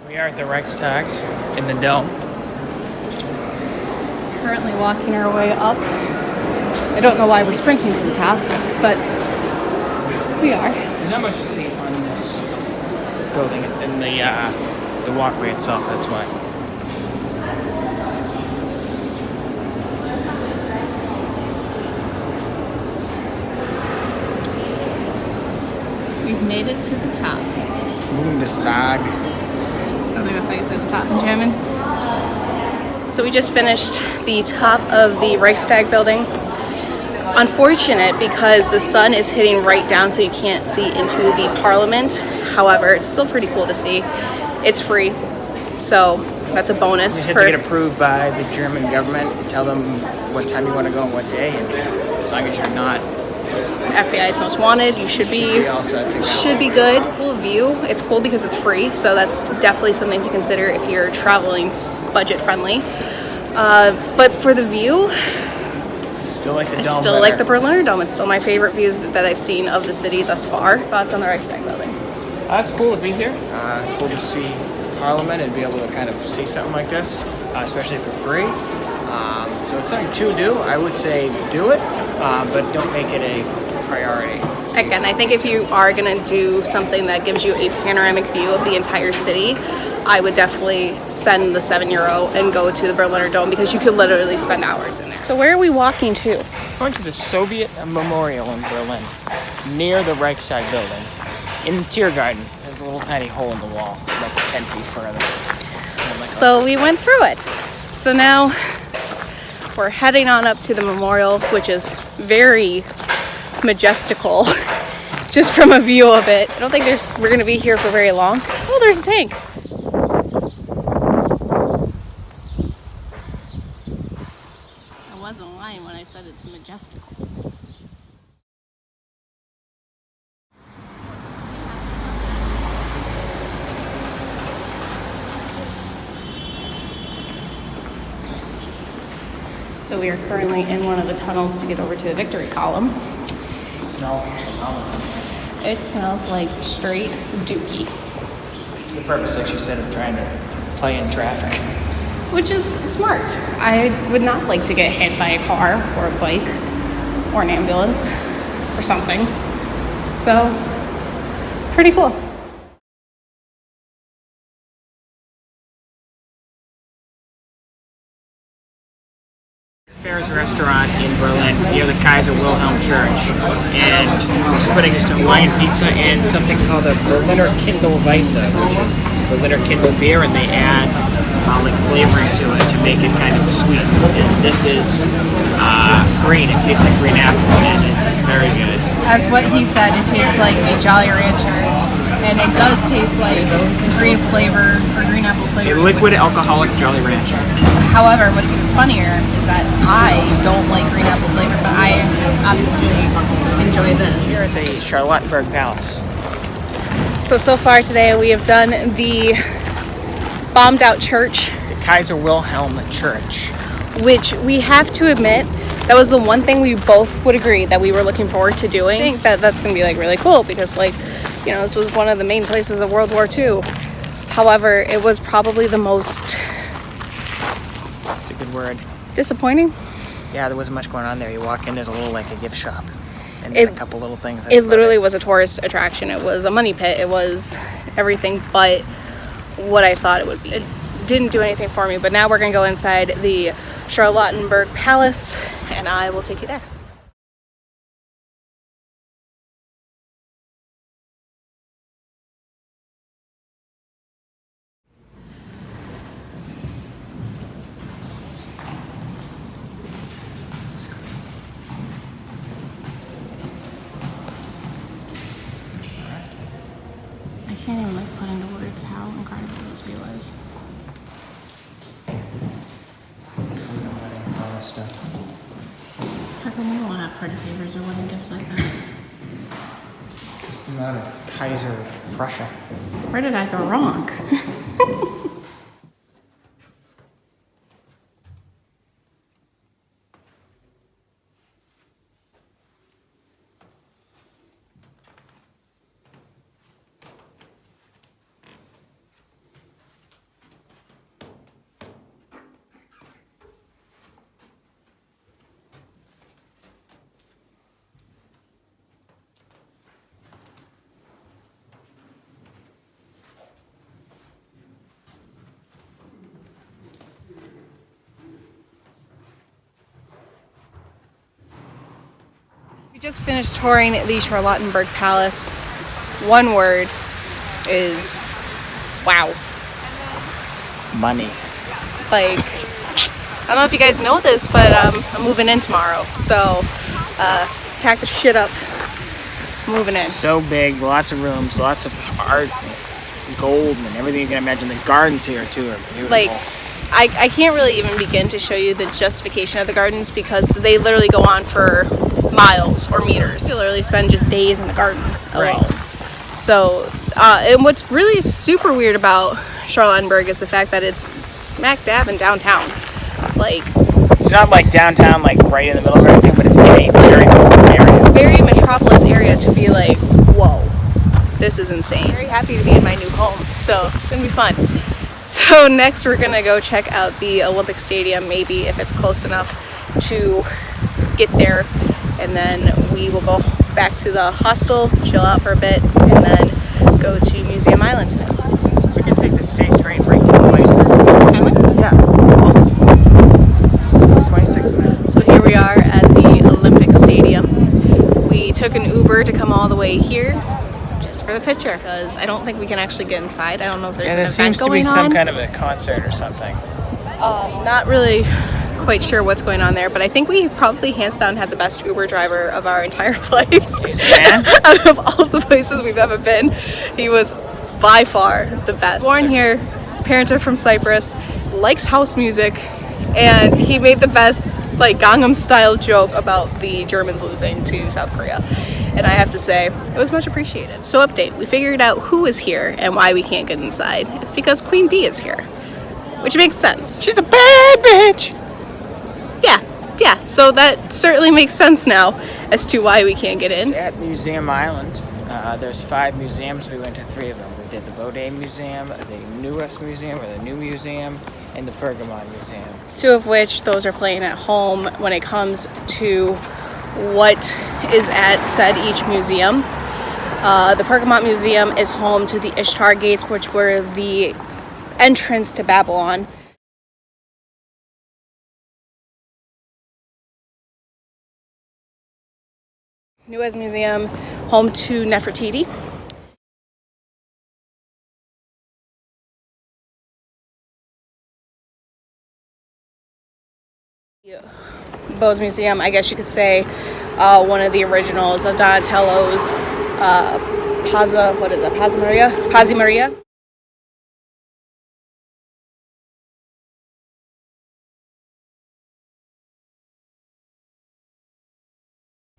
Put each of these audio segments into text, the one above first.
We are at the Reichstag in the dome. Currently walking our way up. I don't know why we're sprinting to the top, but we are. There's not much to see on this building in the walkway itself, that's why. We've made it to the top. Bundestag. I don't think that's how you say the top in German. So we just finished the top of the Reichstag building. Unfortunate because the sun is hitting right down so you can't see into the parliament. However, it's still pretty cool to see. It's free, so that's a bonus. You have to get approved by the German government. Tell them what time you want to go and what day, and as long as you're not FBI's most wanted, you should be all set to go. Should be good. Cool view. It's cool because it's free, so that's definitely something to consider if you're traveling budget friendly. But for the view, Still like the I dome still better. like the Berliner Dome. It's still my favorite view that I've seen of the city thus far. Thoughts on the Reichstag building? That's cool to be here. Cool to see Parliament and be able to kind of see something like this, especially for free. So it's something to do. I would say do it, but don't make it a priority. Again, I think if you are going to do something that gives you a panoramic view of the entire city, I would definitely spend the €7 and go to the Berliner Dome because you could literally spend hours in there. So where are we walking to? Going to the Soviet Memorial in Berlin, near the Reichstag building, in the Tiergarten. There's a little tiny hole in the wall, like 10 feet further. So we went through it. So now we're heading on up to the memorial, which is very majestical, just from a view of it. I don't think we're going to be here for very long. Oh, there's a tank. I wasn't lying when I said it's majestical. So we are currently in one of the tunnels to get over to the Victory Column. It smells phenomenal. It smells like straight dookie. It's the purpose, like she said, of trying to play in traffic. Which is smart. I would not like to get hit by a car or a bike or an ambulance or something. So, pretty cool. Fair's restaurant in Berlin near the Kaiser Wilhelm Church, and we're splitting this to Hawaiian pizza and something called a Berliner Kindle-Weisse, which is Berliner Kindle beer, and they add like flavoring to it to make it kind of sweet. And this is green. It tastes like green apple, and it's very good. As what he said, it tastes like a Jolly Rancher, and it does taste like green flavor or green apple flavor. A liquid alcoholic Jolly Rancher. However, what's even funnier is that I don't like green apple flavor, but I obviously enjoy this. Here at the Charlottenburg Palace. So far today we have done the bombed out church, The Kaiser Wilhelm Church. which we have to admit, that was the one thing we both would agree that we were looking forward to doing. I think that that's going to be like really cool because this was one of the main places of World War II. However, it was probably the most... That's a good word. disappointing? Yeah, there wasn't much going on there. You walk in, there's a little like a gift shop. And then a couple little things. It literally was a tourist attraction. It was a money pit. It was everything but what I thought it would be. It didn't do anything for me, but now we're going to go inside the Charlottenburg Palace, and I will take you there. I can't even put into words how incredible this view is. How come we won't have party favors or wedding gifts like that? I'm not a Kaiser of Prussia. Where did I go wrong? We just finished touring the Charlottenburg Palace. One word is wow. Money. Like, I don't know if you guys know this, but I'm moving in tomorrow. So, pack the shit up. Moving in. So big, lots of rooms, lots of art, gold, and everything you can imagine. The gardens here too are beautiful. Like, I can't really even begin to show you the justification of the gardens because they literally go on for miles or meters. You literally spend just days in the garden alone. Right. So, and what's really super weird about Charlottenburg is the fact that it's smack dab in downtown. Like, it's not like downtown, like right in the middle of everything, but it's in a very area. Very metropolis area to be like, whoa, this is insane. Very happy to be in my new home, so it's gonna be fun. So next we're gonna go check out the Olympic Stadium, maybe if it's close enough to get there, and then we will go back to the hostel, chill out for a bit, and then go to Museum Island tonight. We can take the state train right to the place. Can we? Yeah. 26 minutes. So here we are at the Olympic Stadium. We took an Uber to come all the way here just for the picture because I don't think we can actually get inside. I don't know if there's Yeah, an there event seems to be going on. some kind of a concert or something. Not really quite sure what's going on there, but I think we probably hands down had the best Uber driver of our entire lives. Yeah? Out of all the places we've ever been, he was by far the best. Born here, parents are from Cyprus, likes house music, and he made the best like Gangnam style joke about the Germans losing to South Korea. And I have to say, it was much appreciated. So update, we figured out who is here and why we can't get inside. It's because Queen Bee is here, which makes sense. She's a bad bitch! Yeah, so that certainly makes sense now as to why we can't get in. At Museum Island, there's 5 museums. We went to 3 of them. We did the Bodé Museum, the newest museum, or the new museum, and the Pergamon Museum. 2 of which, those are playing at home when it comes to what is at said each museum. The Pergamon Museum is home to the Ishtar Gates, which were the entrance to Babylon. Newest Museum, home to Nefertiti. Bose Museum, I guess you could say, one of the originals of Donatello's Pazzi Maria.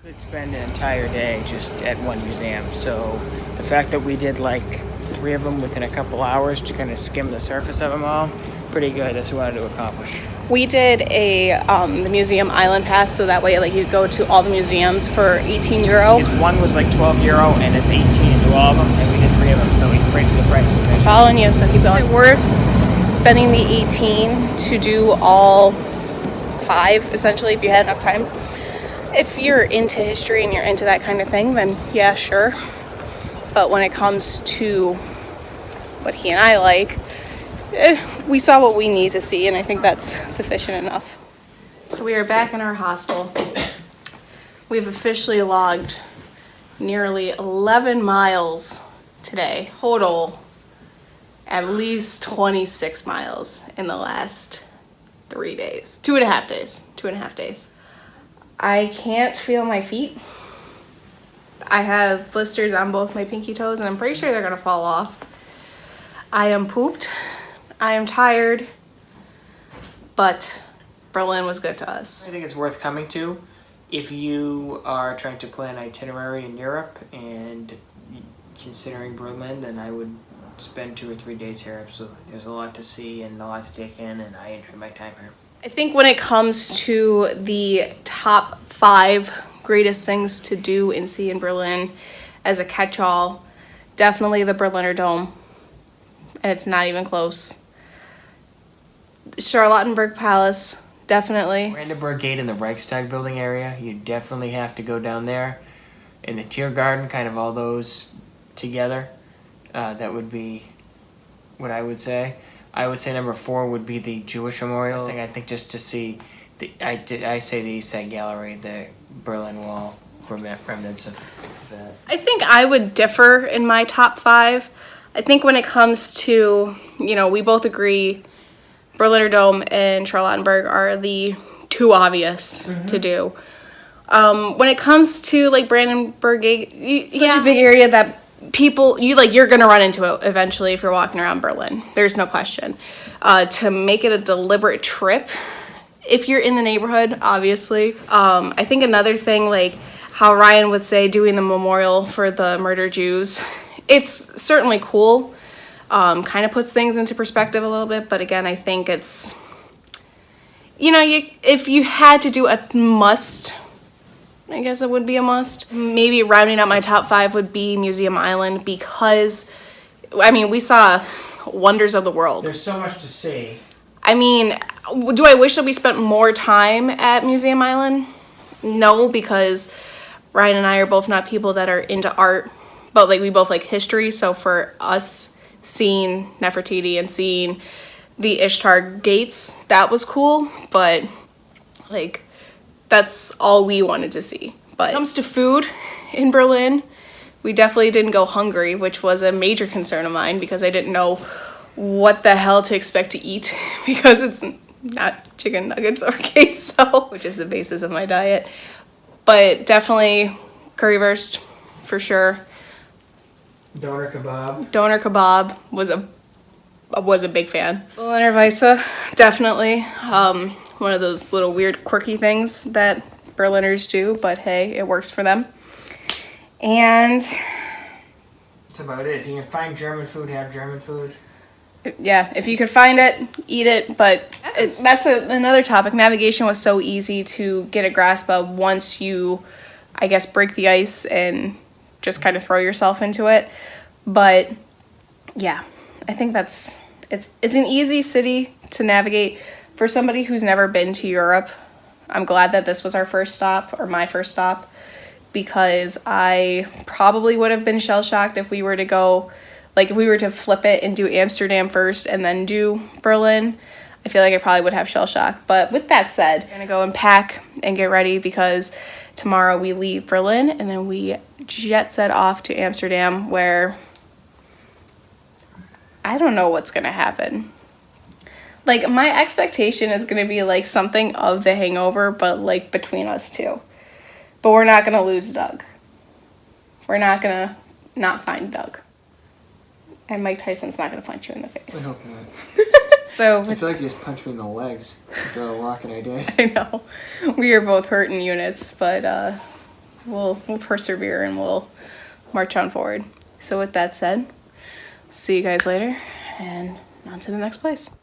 Could spend an entire day just at one museum. So the fact that we did like 3 of them within a couple hours to kind of skim the surface of them all, pretty good. That's what we wanted to accomplish. We did the Museum Island Pass, so that way like you go to all the museums for €18. Because one was like €12 and it's 18 to do all of them, and we did 3 of them, so we paid for the price. Following you, so keep going. Is it worth spending the 18 to do all 5 essentially if you had enough time? If you're into history and you're into that kind of thing, then yeah, sure. But when it comes to what he and I like, we saw what we need to see, and I think that's sufficient enough. So we are back in our hostel. We've officially logged nearly 11 miles today. Total, at least 26 miles in the last 3 days. 2.5 days. 2.5 days. I can't feel my feet. I have blisters on both my pinky toes, and I'm pretty sure they're gonna fall off. I am pooped. I am tired, but Berlin was good to us. I think it's worth coming to if you are trying to plan an itinerary in Europe and considering Berlin. Then I would spend 2 or 3 days here. Absolutely, there's a lot to see and a lot to take in, and I enjoy my time here. I think when it comes to the top 5 greatest things to do and see in Berlin as a catch-all, definitely the Berliner Dome, and it's not even close. Charlottenburg Palace, definitely. Brandenburg Gate in the Reichstag building area, you definitely have to go down there. In the Tiergarten, kind of all those together, that would be what I would say. I would say number 4 would be the Jewish Memorial. I think just to see, I say the East Side Gallery, the Berlin Wall, remnants of that. I think I would differ in my top 5. I think when it comes to, we both agree Berliner Dome and Charlottenburg are the 2 obvious to do. When it comes to like Brandenburg, such a big area that people, you're gonna run into it eventually if you're walking around Berlin. There's no question. To make it a deliberate trip, if you're in the neighborhood, obviously. I think another thing, like how Ryan would say, doing the memorial for the murdered Jews, it's certainly cool. Kind of puts things into perspective a little bit, but again, I think it's, if you had to do a must, I guess it would be a must. Maybe rounding out my top 5 would be Museum Island, because, we saw wonders of the world. There's so much to see. Do I wish that we spent more time at Museum Island? No, because Ryan and I are both not people that are into art, but we both like history. So for us, seeing Nefertiti and seeing the Ishtar gates, that was cool. But that's all we wanted to see. But when it comes to food in Berlin, we definitely didn't go hungry, which was a major concern of mine because I didn't know what the hell to expect to eat because it's not chicken nuggets or queso, which is the basis of my diet. But definitely currywurst for sure. Doner kebab. Doner kebab was a big fan. Berliner Weisse, definitely. One of those little weird quirky things that Berliners do, but hey, it works for them. And that's about it. If you can find German food, have German food. Yeah, if you could find it, eat it, but that's another topic. Navigation was so easy to get a grasp of once you, I guess, break the ice and just kind of throw yourself into it. But yeah, I think it's an easy city to navigate. For somebody who's never been to Europe, I'm glad that this was our first stop, or my first stop, because I probably would have been shell-shocked if we were to go, if we were to flip it and do Amsterdam first and then do Berlin. I feel like I probably would have shell shock. But with that said, I'm gonna go and pack and get ready because tomorrow we leave Berlin and then we jet set off to Amsterdam, where I don't know what's gonna happen. My expectation is gonna be something of The Hangover, but between us two. But we're not gonna lose Doug. We're not gonna not find Doug. And Mike Tyson's not going to punch you in the face. I hope not. So I feel like you just punched me in the legs after all the walking I did. I know. We are both hurt in units, but we'll persevere and we'll march on forward. So with that said, see you guys later and on to the next place.